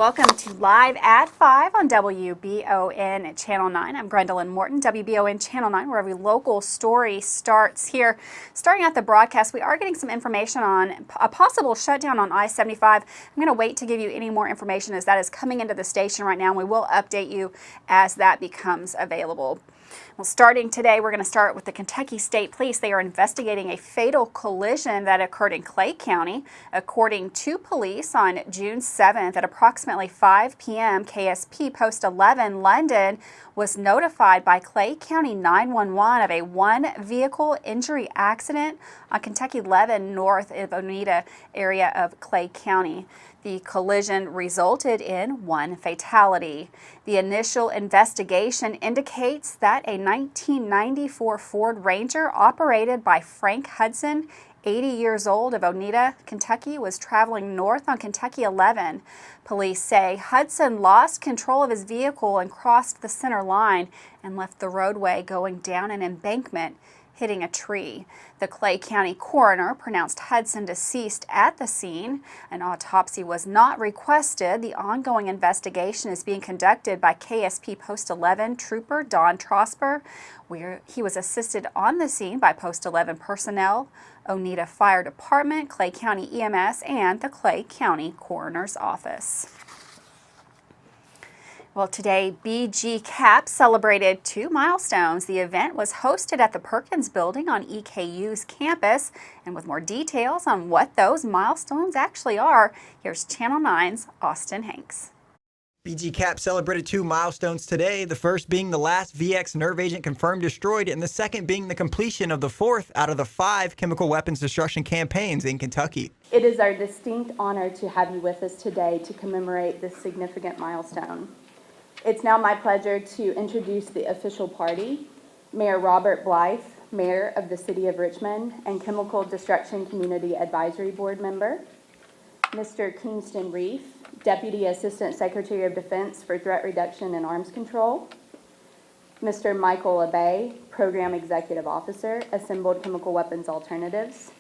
Welcome to Live at 5 on WBON Channel 9. I'm Gwendolyn Morton, WBON Channel 9, where every local story starts here. Starting out the broadcast, we are getting some information on a possible shutdown on I-75. I'm going to wait to give you any more information as that is coming into the station right now, and we will update you as that becomes available. Well, starting today, we're going to start with the Kentucky State Police. They are investigating a fatal collision that occurred in Clay County. According to police, on June 7th at approximately 5 p.m., KSP Post 11 London was notified by Clay County 911 of a one-vehicle injury accident on Kentucky 11 north of Oneida area of Clay County. The collision resulted in one fatality. The initial investigation indicates that a 1994 Ford Ranger operated by Frank Hudson, 80 years old, of Oneida, Kentucky, was traveling north on Kentucky 11. Police say Hudson lost control of his vehicle and crossed the center line and left the roadway going down an embankment, hitting a tree. The Clay County coroner pronounced Hudson deceased at the scene. An autopsy was not requested. The ongoing investigation is being conducted by KSP Post 11 Trooper Don Trosper, where he was assisted on the scene by Post 11 personnel, Oneida Fire Department, Clay County EMS, and the Clay County Coroner's Office. Well, today, BGCAP celebrated 2 milestones. The event was hosted at the Perkins Building on EKU's campus. And with more details on what those milestones actually are, here's Channel 9's Austin Hanks. BGCAP celebrated 2 milestones today, the first being the last VX nerve agent confirmed destroyed, and the second being the completion of the 4th out of the 5 chemical weapons destruction campaigns in Kentucky. It is our distinct honor to have you with us today to commemorate this significant milestone. It's now my pleasure to introduce the official party, Mayor Robert Blythe, Mayor of the City of Richmond and Chemical Destruction Community Advisory Board member, Mr. Kingston Reef, Deputy Assistant Secretary of Defense for Threat Reduction and Arms Control, Mr. Michael Abay, Program Executive Officer, Assembled Chemical Weapons Alternatives,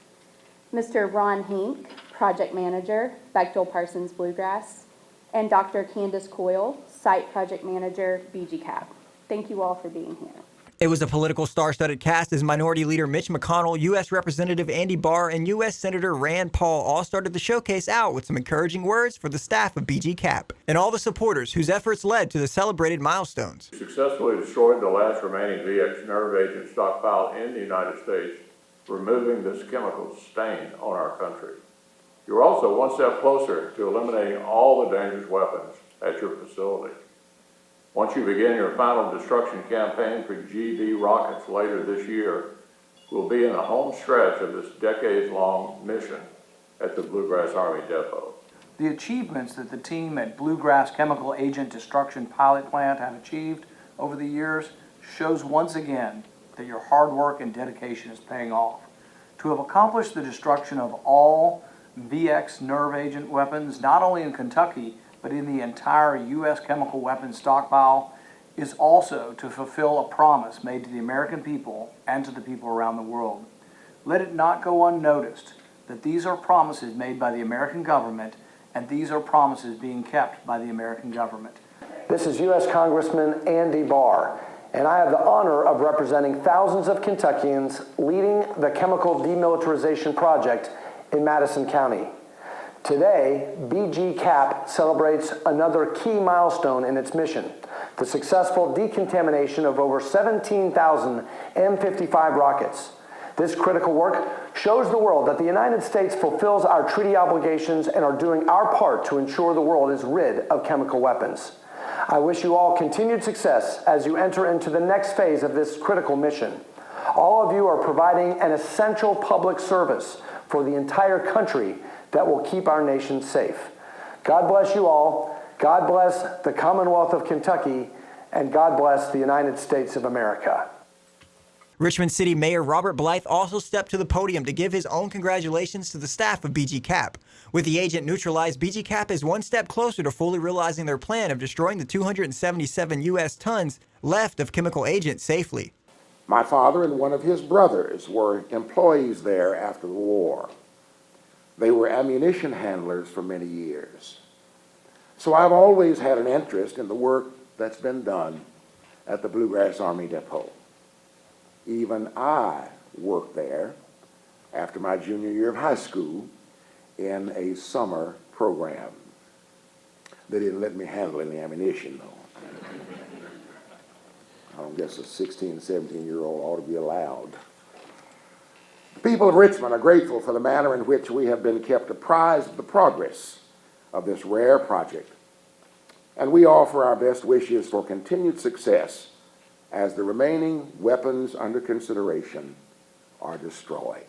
Mr. Ron Hink, Project Manager, Bechtel Parsons Bluegrass, and Dr. Candace Coyle, Site Project Manager, BGCAP. Thank you all for being here. It was a political star-studded cast as Minority Leader Mitch McConnell, U.S. Representative Andy Barr, and U.S. Senator Rand Paul all started the showcase out with some encouraging words for the staff of BGCAP and all the supporters whose efforts led to the celebrated milestones. We successfully destroyed the last remaining VX nerve agent stockpile in the United States, removing this chemical stain on our country. You're also one step closer to eliminating all the dangerous weapons at your facility. Once you begin your final destruction campaign for GD rockets later this year, we'll be in the home stretch of this decades-long mission at the Bluegrass Army Depot. The achievements that the team at Bluegrass Chemical Agent Destruction Pilot Plant have achieved over the years shows once again that your hard work and dedication is paying off. To have accomplished the destruction of all VX nerve agent weapons, not only in Kentucky, but in the entire U.S. chemical weapons stockpile, is also to fulfill a promise made to the American people and to the people around the world. Let it not go unnoticed that these are promises made by the American government, and these are promises being kept by the American government. This is U.S. Congressman Andy Barr, and I have the honor of representing thousands of Kentuckians leading the chemical demilitarization project in Madison County. Today, BGCAP celebrates another key milestone in its mission, the successful decontamination of over 17,000 M55 rockets. This critical work shows the world that the United States fulfills our treaty obligations and are doing our part to ensure the world is rid of chemical weapons. I wish you all continued success as you enter into the next phase of this critical mission. All of you are providing an essential public service for the entire country that will keep our nation safe. God bless you all. God bless the Commonwealth of Kentucky, and God bless the United States of America. Richmond City Mayor Robert Blythe also stepped to the podium to give his own congratulations to the staff of BGCAP. With the agent neutralized, BGCAP is one step closer to fully realizing their plan of destroying the 277 U.S. tons left of chemical agent safely. My father and one of his brothers were employees there after the war. They were ammunition handlers for many years. So I've always had an interest in the work that's been done at the Bluegrass Army Depot. Even I worked there after my junior year of high school in a summer program. They didn't let me handle any ammunition, though. I don't guess a 16, 17-year-old ought to be allowed. The people of Richmond are grateful for the manner in which we have been kept apprised of the progress of this rare project, and we offer our best wishes for continued success as the remaining weapons under consideration are destroyed.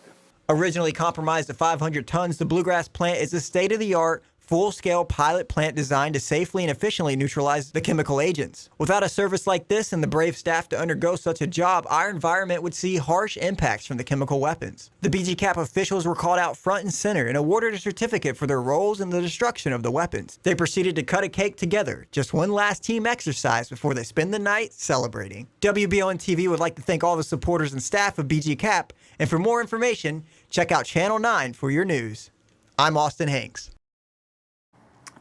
Originally compromised at 500 tons, the Bluegrass plant is a state-of-the-art, full-scale pilot plant designed to safely and efficiently neutralize the chemical agents. Without a service like this and the brave staff to undergo such a job, our environment would see harsh impacts from the chemical weapons. The BGCAP officials were called out front and center and awarded a certificate for their roles in the destruction of the weapons. They proceeded to cut a cake together, just one last team exercise before they spend the night celebrating. WBON TV would like to thank all the supporters and staff of BGCAP, and for more information, check out Channel 9 for your news. I'm Austin Hanks.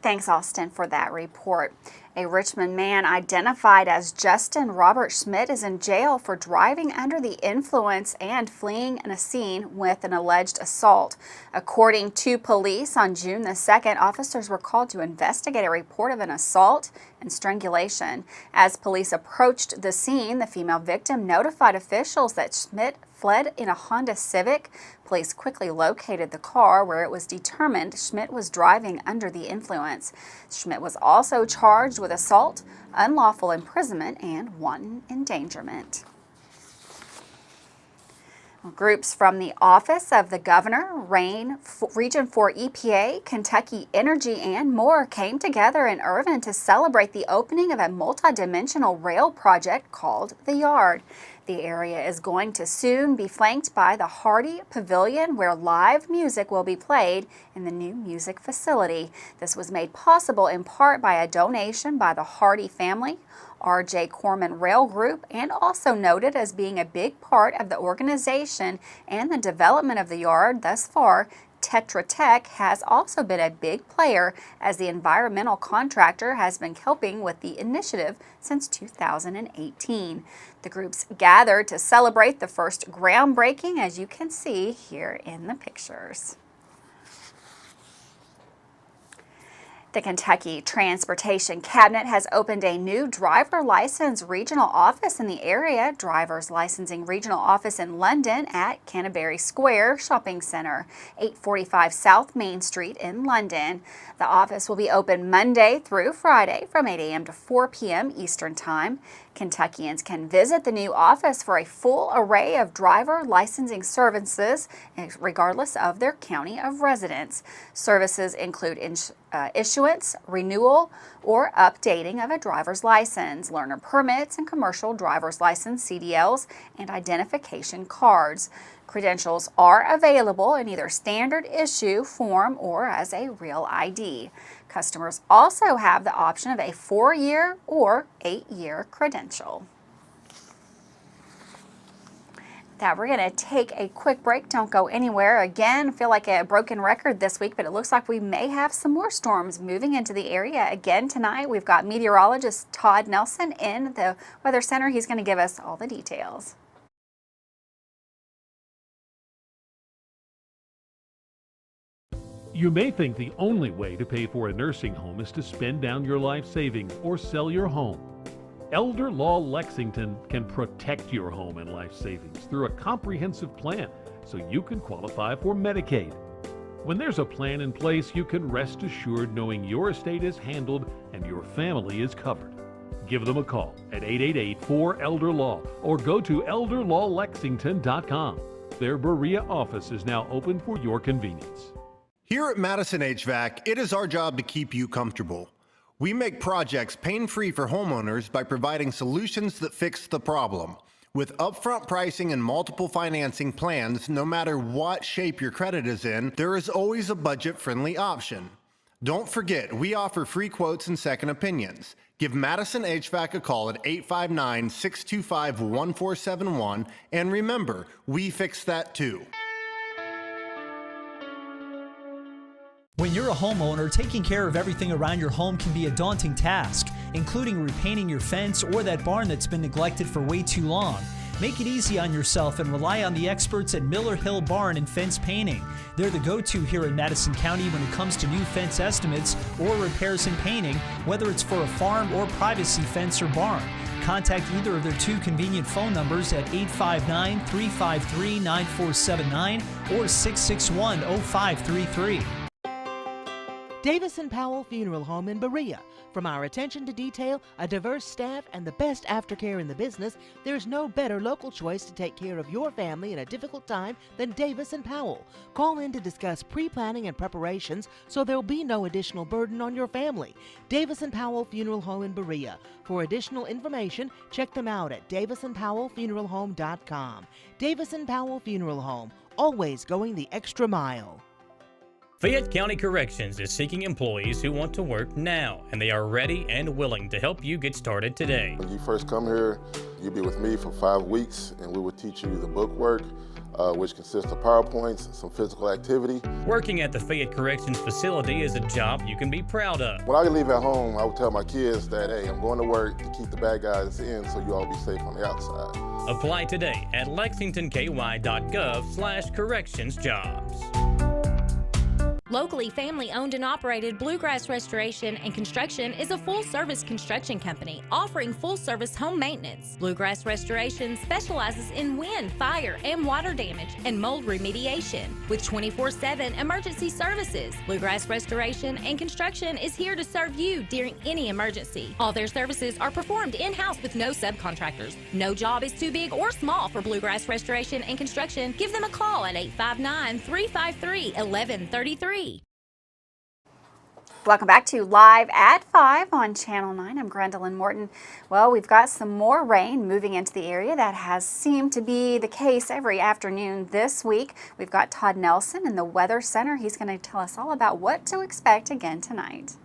Thanks, Austin, for that report. A Richmond man identified as Justin Robert Schmidt is in jail for driving under the influence and fleeing a scene with an alleged assault. According to police, on June the 2nd, officers were called to investigate a report of an assault and strangulation. As police approached the scene, the female victim notified officials that Schmidt fled in a Honda Civic. Police quickly located the car, where it was determined Schmidt was driving under the influence. Schmidt was also charged with assault, unlawful imprisonment, and wanton endangerment. Groups from the Office of the Governor, Region 4 EPA, Kentucky Energy, and more came together in Irvine to celebrate the opening of a multi-dimensional rail project called The Yard. The area is going to soon be flanked by the Hardy Pavilion, where live music will be played in the new music facility. This was made possible in part by a donation by the Hardy family, R.J. Corman Rail Group, and also noted as being a big part of the organization and the development of the Yard thus far. Tetra Tech has also been a big player, as the environmental contractor has been helping with the initiative since 2018. The groups gathered to celebrate the first groundbreaking, as you can see here in the pictures. The Kentucky Transportation Cabinet has opened a new driver license regional office in the area, driver's licensing regional office in London at Canterbury Square Shopping Center, 845 South Main Street in London. The office will be open Monday through Friday from 8 a.m. to 4 p.m. Eastern Time. Kentuckians can visit the new office for a full array of driver licensing services, regardless of their county of residence. Services include issuance, renewal, or updating of a driver's license, learner permits, and commercial driver's license CDLs, and identification cards. Credentials are available in either standard issue form or as a real ID. Customers also have the option of a 4-year or 8-year credential. Now we're going to take a quick break. Don't go anywhere. Again, I feel like a broken record this week, but it looks like we may have some more storms moving into the area again tonight. We've got meteorologist Todd Nelson in the Weather Center. He's going to give us all the details. You may think the only way to pay for a nursing home is to spend down your life savings or sell your home. Elder Law Lexington can protect your home and life savings through a comprehensive plan so you can qualify for Medicaid. When there's a plan in place, you can rest assured knowing your estate is handled and your family is covered. Give them a call at 888-4-ELDER-LAW or go to elderlawlexington.com. Their Berea office is now open for your convenience. Here at Madison HVAC, it is our job to keep you comfortable. We make projects pain-free for homeowners by providing solutions that fix the problem. With upfront pricing and multiple financing plans, no matter what shape your credit is in, there is always a budget-friendly option. Don't forget, we offer free quotes and second opinions. Give Madison HVAC a call at 859-625-1471, and remember, we fix that too. When you're a homeowner, taking care of everything around your home can be a daunting task, including repainting your fence or that barn that's been neglected for way too long. Make it easy on yourself and rely on the experts at Miller Hill Barn and Fence Painting. They're the go-to here in Madison County when it comes to new fence estimates or repairs and painting, whether it's for a farm or privacy fence or barn. Contact either of their two convenient phone numbers at 859-353-9479 or 661-0533. Davis & Powell Funeral Home in Berea. From our attention to detail, a diverse staff, and the best aftercare in the business, there's no better local choice to take care of your family in a difficult time than Davis & Powell. Call in to discuss pre-planning and preparations so there'll be no additional burden on your family. Davis & Powell Funeral Home in Berea. For additional information, check them out at davisandpowellfuneralhome.com. Davis & Powell Funeral Home, always going the extra mile. Fayette County Corrections is seeking employees who want to work now, and they are ready and willing to help you get started today. When you first come here, you'll be with me for 5 weeks, and we will teach you the book work, which consists of PowerPoints, some physical activity. Working at the Fayette Corrections facility is a job you can be proud of. When I leave at home, I will tell my kids that, hey, I'm going to work to keep the bad guys in so you all be safe on the outside. Apply today at lexingtonky.gov/correctionsjobs. Locally family-owned and operated Bluegrass Restoration and Construction is a full-service construction company offering full-service home maintenance. Bluegrass Restoration specializes in wind, fire, and water damage and mold remediation with 24/7 emergency services. Bluegrass Restoration and Construction is here to serve you during any emergency. All their services are performed in-house with no subcontractors. No job is too big or small for Bluegrass Restoration and Construction. Give them a call at 859-353-1133. Welcome back to Live at 5 on Channel 9. I'm Gwendolyn Morton. Well, we've got some more rain moving into the area. That has seemed to be the case every afternoon this week. We've got Todd Nelson in the Weather Center. He's going to tell us all about what to expect again tonight.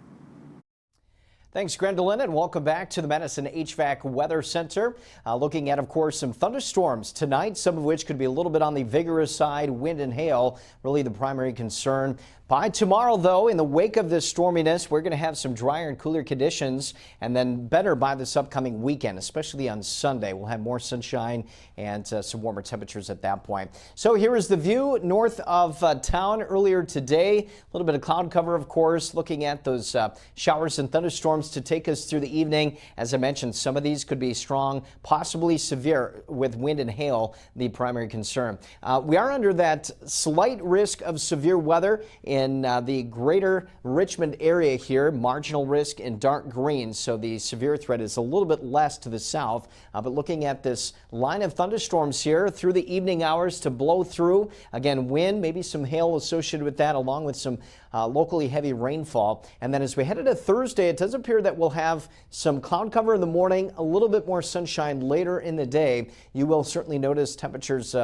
Thanks, Gwendolyn, and welcome back to the Madison HVAC Weather Center. Looking at, of course, some thunderstorms tonight, some of which could be a little bit on the vigorous side. Wind and hail, really the primary concern. By tomorrow, though, in the wake of this storminess, we're going to have some drier and cooler conditions, and then better by this upcoming weekend, especially on Sunday. We'll have more sunshine and some warmer temperatures at that point. So here is the view north of town earlier today. A little bit of cloud cover, of course, looking at those showers and thunderstorms to take us through the evening. As I mentioned, some of these could be strong, possibly severe, with wind and hail, the primary concern. We are under that slight risk of severe weather in the greater Richmond area here, marginal risk in dark green, so the severe threat is a little bit less to the south. But looking at this line of thunderstorms here through the evening hours to blow through, again, wind, maybe some hail associated with that, along with some locally heavy rainfall. And then as we head into Thursday, it does appear that we'll have some cloud cover in the morning, a little bit more sunshine later in the day. You will certainly notice temperatures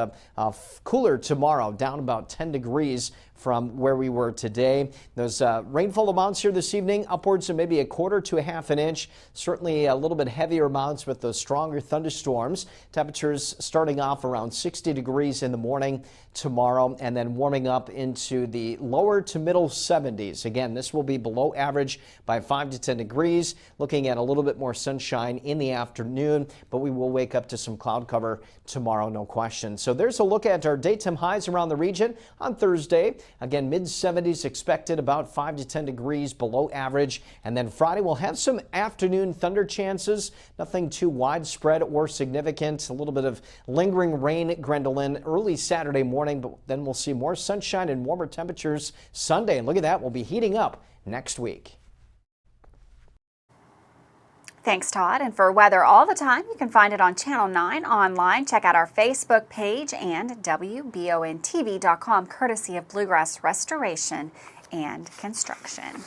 cooler tomorrow, down about 10 degrees from where we were today. Those rainfall amounts here this evening, upwards of maybe 1/4 to 1/2 an inch. Certainly a little bit heavier amounts with those stronger thunderstorms. Temperatures starting off around 60 degrees in the morning tomorrow, and then warming up into the lower to middle 70s. Again, this will be below average by 5 to 10 degrees. Looking at a little bit more sunshine in the afternoon, but we will wake up to some cloud cover tomorrow, no question. So there's a look at our daytime highs around the region on Thursday. Again, mid-70s expected, about 5 to 10 degrees below average. And then Friday we'll have some afternoon thunder chances. Nothing too widespread or significant. A little bit of lingering rain at Gwendolyn early Saturday morning, but then we'll see more sunshine and warmer temperatures Sunday. And look at that, we'll be heating up next week. Thanks, Todd. And for weather all the time, you can find it on Channel 9 online. Check out our Facebook page and WBONTV.com, courtesy of Bluegrass Restoration and Construction.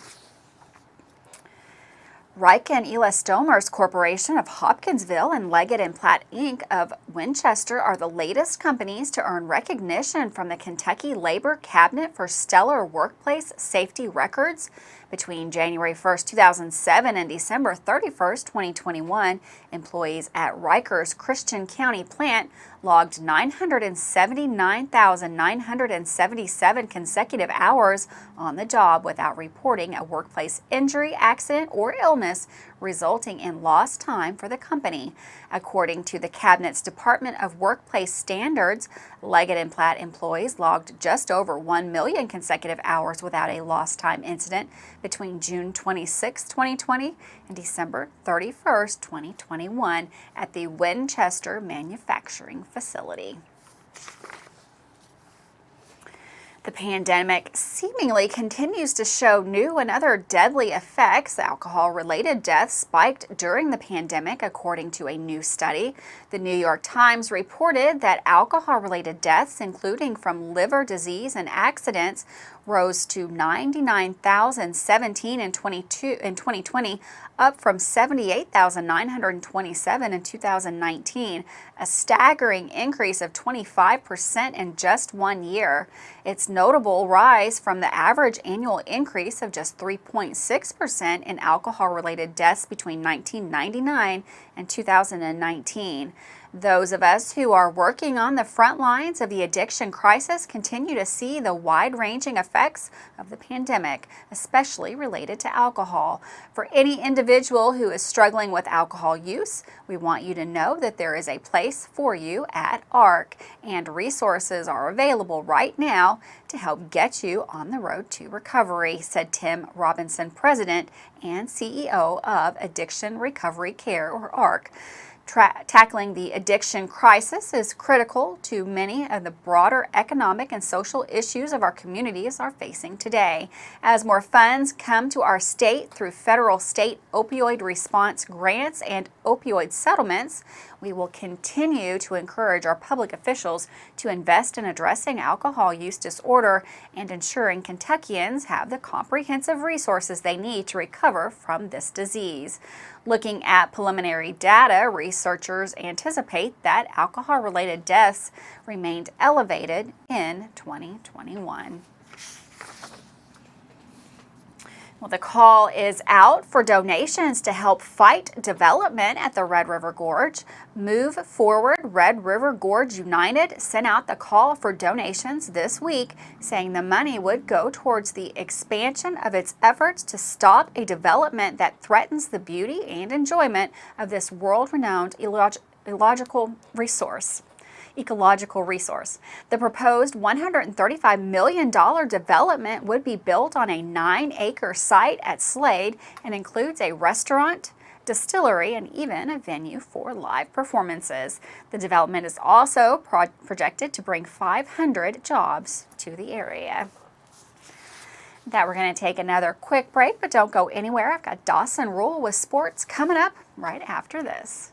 Reich and Elastomers Corporation of Hopkinsville and Leggett and Platt Inc. of Winchester are the latest companies to earn recognition from the Kentucky Labor Cabinet for stellar workplace safety records. Between January 1st, 2007 and December 31st, 2021, employees at Rikers Christian County plant logged 979,977 consecutive hours on the job without reporting a workplace injury, accident, or illness, resulting in lost time for the company. According to the Cabinet's Department of Workplace Standards, Leggett & Platt employees logged just over 1 million consecutive hours without a lost time incident between June 26, 2020 and December 31, 2021 at the Winchester manufacturing facility. The pandemic seemingly continues to show new and other deadly effects. Alcohol-related deaths spiked during the pandemic, according to a new study. The New York Times reported that alcohol-related deaths, including from liver disease and accidents, rose to 99,017 in 2020, up from 78,927 in 2019, a staggering increase of 25% in just 1 year. Its notable rise from the average annual increase of just 3.6% in alcohol-related deaths between 1999 and 2019. Those of us who are working on the front lines of the addiction crisis continue to see the wide-ranging effects of the pandemic, especially related to alcohol. For any individual who is struggling with alcohol use, we want you to know that there is a place for you at ARC, and resources are available right now to help get you on the road to recovery, said Tim Robinson, President and CEO of Addiction Recovery Care, or ARC. Tackling the addiction crisis is critical to many of the broader economic and social issues of our communities are facing today. As more funds come to our state through federal state opioid response grants and opioid settlements, we will continue to encourage our public officials to invest in addressing alcohol use disorder and ensuring Kentuckians have the comprehensive resources they need to recover from this disease. Looking at preliminary data, researchers anticipate that alcohol-related deaths remained elevated in 2021. Well, the call is out for donations to help fight development at the Red River Gorge. Move Forward Red River Gorge United sent out the call for donations this week, saying the money would go towards the expansion of its efforts to stop a development that threatens the beauty and enjoyment of this world-renowned ecological resource. The proposed $135 million development would be built on a 9-acre site at Slade and includes a restaurant, distillery, and even a venue for live performances. The development is also projected to bring 500 jobs to the area. We're going to take another quick break, but don't go anywhere. I've got Dawson Rule with sports coming up right after this.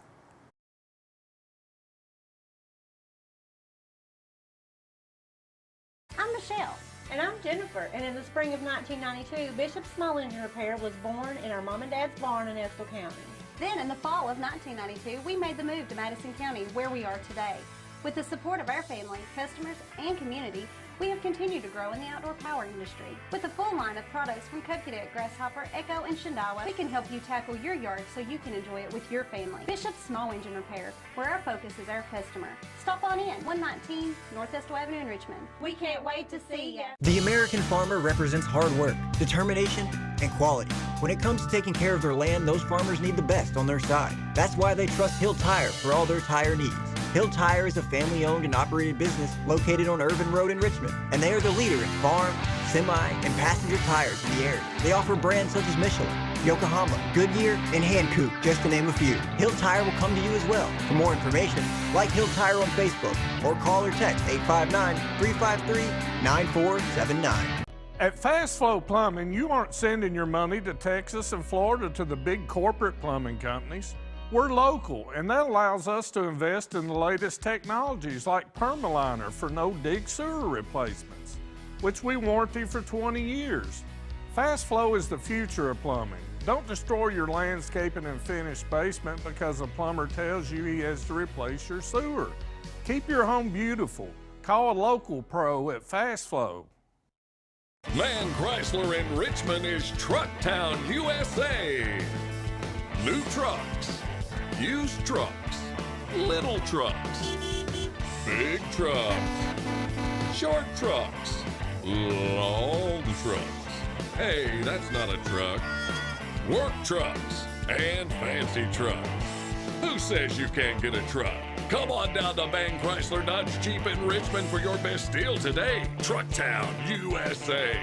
I'm Michelle. And I'm Jennifer, and in the spring of 1992, Bishop Small Engine Repair was born in our mom and dad's barn in Estill County. Then in the fall of 1992, we made the move to Madison County, where we are today. With the support of our family, customers, and community, we have continued to grow in the outdoor power industry. With a full line of products from Cub Cadet, Grasshopper, Echo, and Shindawa, we can help you tackle your yard so you can enjoy it with your family. Bishop Small Engine Repair, where our focus is our customer. Stop on in, 119 North Estill Avenue in Richmond. We can't wait to see ya. The American farmer represents hard work, determination, and quality. When it comes to taking care of their land, those farmers need the best on their side. That's why they trust Hill Tire for all their tire needs. Hill Tire is a family-owned and operated business located on Irvin Road in Richmond, and they are the leader in farm, semi, and passenger tires in the area. They offer brands such as Michelin, Yokohama, Goodyear, and Hankook, just to name a few. Hill Tire will come to you as well. For more information, like Hill Tire on Facebook or call or text 859-353-9479. At Fast Flow Plumbing, you aren't sending your money to Texas and Florida to the big corporate plumbing companies. We're local, and that allows us to invest in the latest technologies like Permaliner for no-dig sewer replacements, which we warranty for 20 years. Fast Flow is the future of plumbing. Don't destroy your landscaping and finished basement because a plumber tells you he has to replace your sewer. Keep your home beautiful. Call a local pro at Fast Flow. Man Chrysler in Richmond is Truck Town, USA. New trucks, used trucks, little trucks, big trucks, short trucks, long trucks. Hey, that's not a truck. Work trucks and fancy trucks. Who says you can't get a truck? Come on down to Man Chrysler Dodge Jeep in Richmond for your best deal today. Truck Town, USA.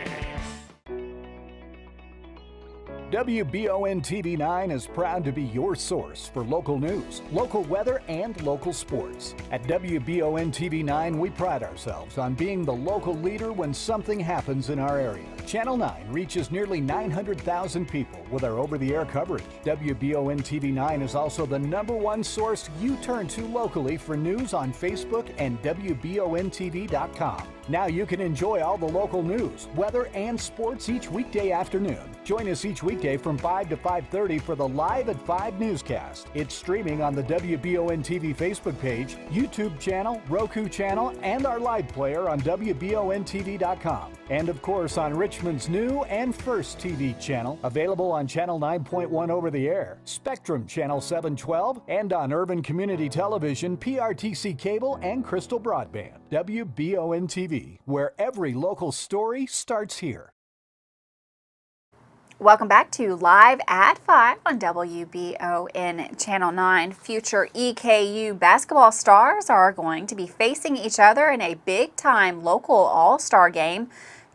WBON TV 9 is proud to be your source for local news, local weather, and local sports. At WBON TV 9, we pride ourselves on being the local leader when something happens in our area. Channel 9 reaches nearly 900,000 people with our over-the-air coverage. WBON TV 9 is also the #1 source you turn to locally for news on Facebook and WBONTV.com. Now you can enjoy all the local news, weather, and sports each weekday afternoon. Join us each weekday from 5 to 5:30 for the Live at 5 newscast. It's streaming on the WBON TV Facebook page, YouTube channel, Roku channel, and our live player on WBONTV.com. And of course on Richmond's new and first TV channel, available on Channel 9.1 over the air, Spectrum Channel 712, and on Urban Community Television, PRTC Cable, and Crystal Broadband. WBON TV, where every local story starts here. Welcome back to Live at 5 on WBON Channel 9. Future EKU basketball stars are going to be facing each other in a big-time local all-star game.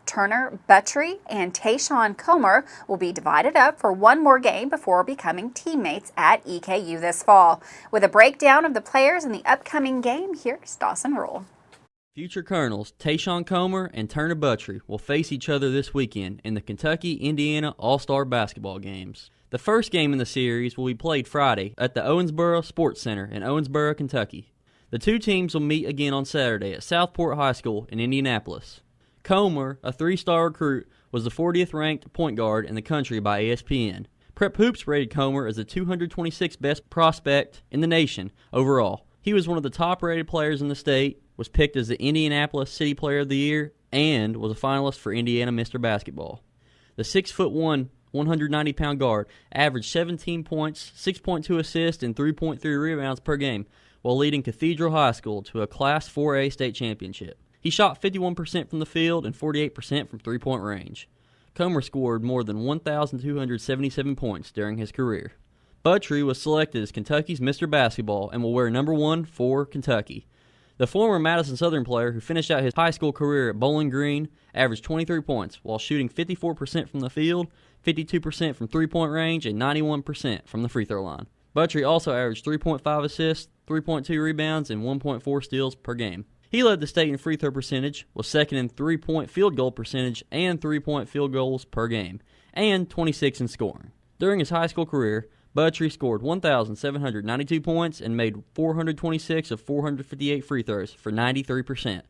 Turner Buttrey and Tayshawn Comer will be divided up for one more game before becoming teammates at EKU this fall. With a breakdown of the players in the upcoming game, here's Dawson Rule. Future Colonels Tayshawn Comer and Turner Buttrey will face each other this weekend in the Kentucky-Indiana All-Star Basketball Games. The first game in the series will be played Friday at the Owensboro Sports Center in Owensboro, Kentucky. The two teams will meet again on Saturday at Southport High School in Indianapolis. Comer, a 3-star recruit, was the 40th ranked point guard in the country by ESPN. Prep Hoops rated Comer as the 226th best prospect in the nation overall. He was one of the top-rated players in the state, was picked as the Indianapolis City Player of the Year, and was a finalist for Indiana Mr. Basketball. The 6'1", 190-pound guard averaged 17 points, 6.2 assists, and 3.3 rebounds per game, while leading Cathedral High School to a Class 4A state championship. He shot 51% from the field and 48% from three-point range. Comer scored more than 1,277 points during his career. Buttrey was selected as Kentucky's Mr. Basketball and will wear number 1 for Kentucky. The former Madison Southern player who finished out his high school career at Bowling Green averaged 23 points while shooting 54% from the field, 52% from three-point range, and 91% from the free throw line. Buttrey also averaged 3.5 assists, 3.2 rebounds, and 1.4 steals per game. He led the state in free throw percentage, was second in three-point field goal percentage and three-point field goals per game, and 26 in scoring. During his high school career, Buttrey scored 1,792 points and made 426 of 458 free throws for 93%.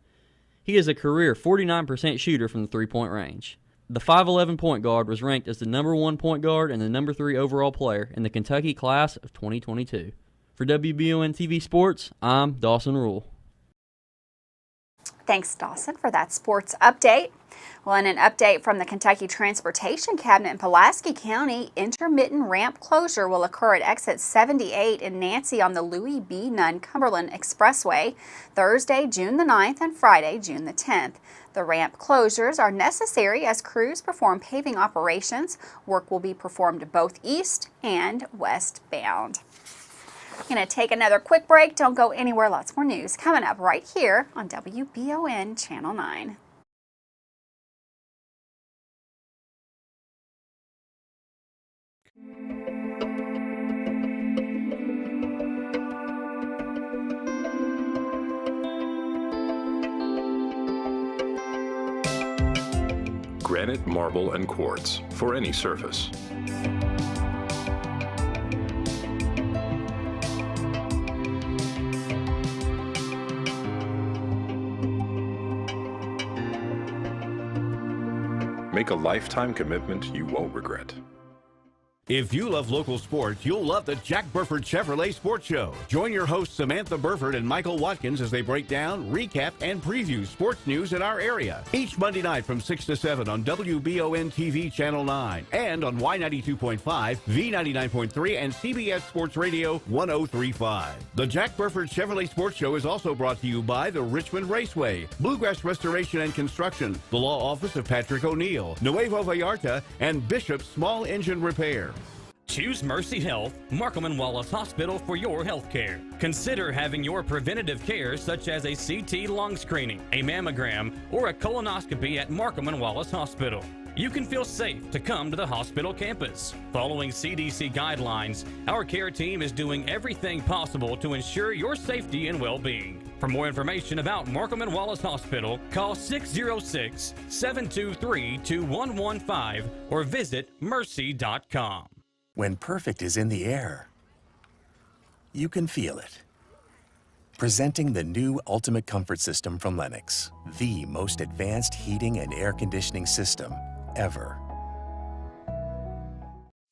He is a career 49% shooter from the three-point range. The 5'11 point guard was ranked as the number 1 point guard and the number 3 overall player in the Kentucky class of 2022. For WBON TV Sports, I'm Dawson Rule. Thanks, Dawson, for that sports update. Well, in an update from the Kentucky Transportation Cabinet in Pulaski County, intermittent ramp closure will occur at exit 78 in Nancy on the Louis B. Nunn Cumberland Expressway Thursday, June the 9th and Friday, June the 10th. The ramp closures are necessary as crews perform paving operations. Work will be performed both east and westbound. Going to take another quick break. Don't go anywhere. Lots more news coming up right here on WBON Channel 9. Granite, marble, and quartz for any surface. Make a lifetime commitment you won't regret. If you love local sports, you'll love the Jack Burford Chevrolet Sports Show. Join your hosts Samantha Burford and Michael Watkins as they break down, recap, and preview sports news in our area. Each Monday night from 6 to 7 on WBON TV Channel 9 and on Y92.5, V99.3, and CBS Sports Radio 103.5. The Jack Burford Chevrolet Sports Show is also brought to you by the Richmond Raceway, Bluegrass Restoration and Construction, the Law Office of Patrick O'Neill, Nuevo Vallarta, and Bishop's Small Engine Repair. Choose Mercy Health, Markham and Wallace Hospital for your health care. Consider having your preventative care such as a CT lung screening, a mammogram, or a colonoscopy at Markham and Wallace Hospital. You can feel safe to come to the hospital campus. Following CDC guidelines, our care team is doing everything possible to ensure your safety and well-being. For more information about Markham and Wallace Hospital, call 606-723-2115 or visit mercy.com. When perfect is in the air, you can feel it. Presenting the new Ultimate Comfort System from Lennox, the most advanced heating and air conditioning system ever.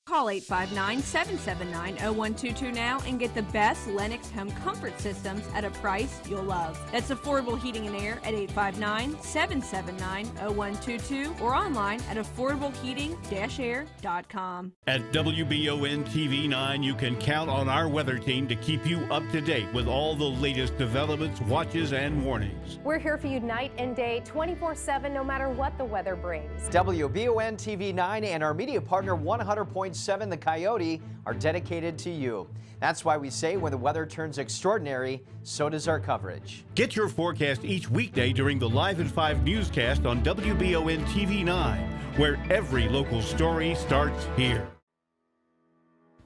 Call 859-779-0122 now and get the best Lennox home comfort systems at a price you'll love. That's affordable heating and air at 859-779-0122 or online at affordableheating-air.com. At WBON TV 9, you can count on our weather team to keep you up to date with all the latest developments, watches, and warnings. We're here for you night and day, 24/7, no matter what the weather brings. WBON TV 9 and our media partner 100.7 The Coyote are dedicated to you. That's why we say when the weather turns extraordinary, so does our coverage. Get your forecast each weekday during the Live at 5 newscast on WBON TV 9, where every local story starts here.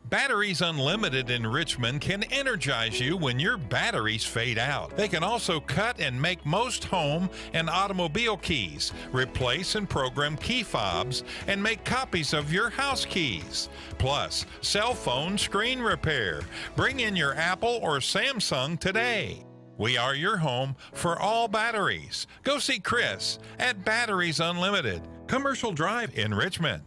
Batteries Unlimited in Richmond can energize you when your batteries fade out. They can also cut and make most home and automobile keys, replace and program key fobs, and make copies of your house keys. Plus, cell phone screen repair. Bring in your Apple or Samsung today. We are your home for all batteries. Go see Chris at Batteries Unlimited, Commercial Drive in Richmond.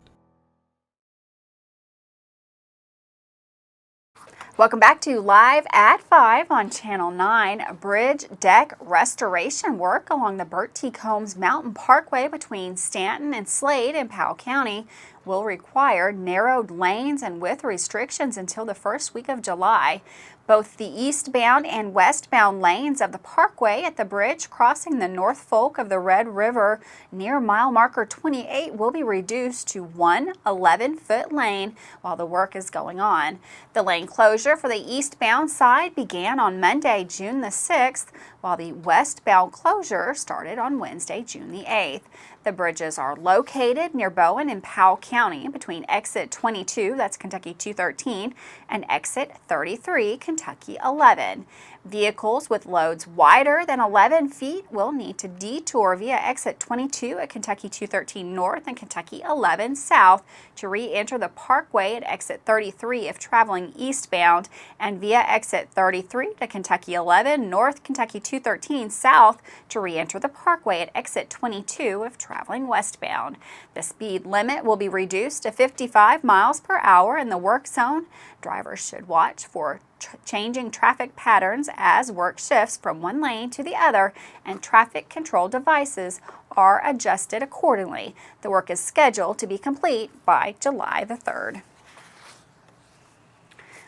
Welcome back to Live at 5 on Channel 9. Bridge deck restoration work along the Bert T. Combs Mountain Parkway between Stanton and Slade in Powell County will require narrowed lanes and width restrictions until the first week of July. Both the eastbound and westbound lanes of the parkway at the bridge crossing the North Fork of the Red River near mile marker 28 will be reduced to one 11-foot lane while the work is going on. The lane closure for the eastbound side began on Monday, June the 6th, while the westbound closure started on Wednesday, June the 8th. The bridges are located near Bowen in Powell County between exit 22, that's Kentucky 213, and exit 33, Kentucky 11. Vehicles with loads wider than 11 feet will need to detour via exit 22 at Kentucky 213 North and Kentucky 11 South to re-enter the parkway at exit 33 if traveling eastbound, and via exit 33 to Kentucky 11 North, Kentucky 213 South to re-enter the parkway at exit 22 if traveling westbound. The speed limit will be reduced to 55 miles per hour in the work zone. Drivers should watch for changing traffic patterns as work shifts from one lane to the other and traffic control devices are adjusted accordingly. The work is scheduled to be complete by July the 3rd.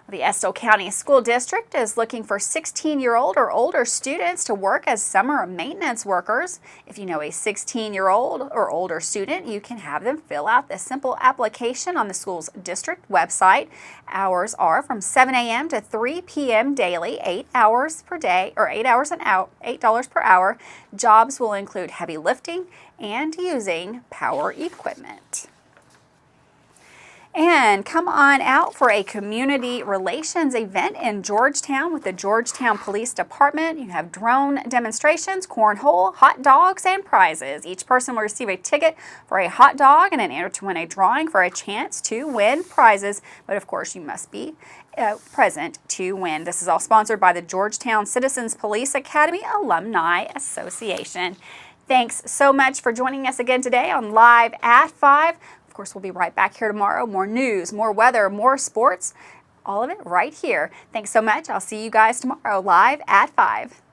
The Estill County School District is looking for 16-year-old or older students to work as summer maintenance workers. If you know a 16-year-old or older student, you can have them fill out this simple application on the school's district website. Hours are from 7 a.m. to 3 p.m. daily, 8 hours per day, or 8 hours an hour, $8 per hour. Jobs will include heavy lifting and using power equipment. And come on out for a community relations event in Georgetown with the Georgetown Police Department. You have drone demonstrations, cornhole, hot dogs, and prizes. Each person will receive a ticket for a hot dog and an enter to win a drawing for a chance to win prizes. But of course, you must be present to win. This is all sponsored by the Georgetown Citizens Police Academy Alumni Association. Thanks so much for joining us again today on Live at 5. Of course, we'll be right back here tomorrow. More news, more weather, more sports, all of it right here. Thanks so much. I'll see you guys tomorrow live at 5.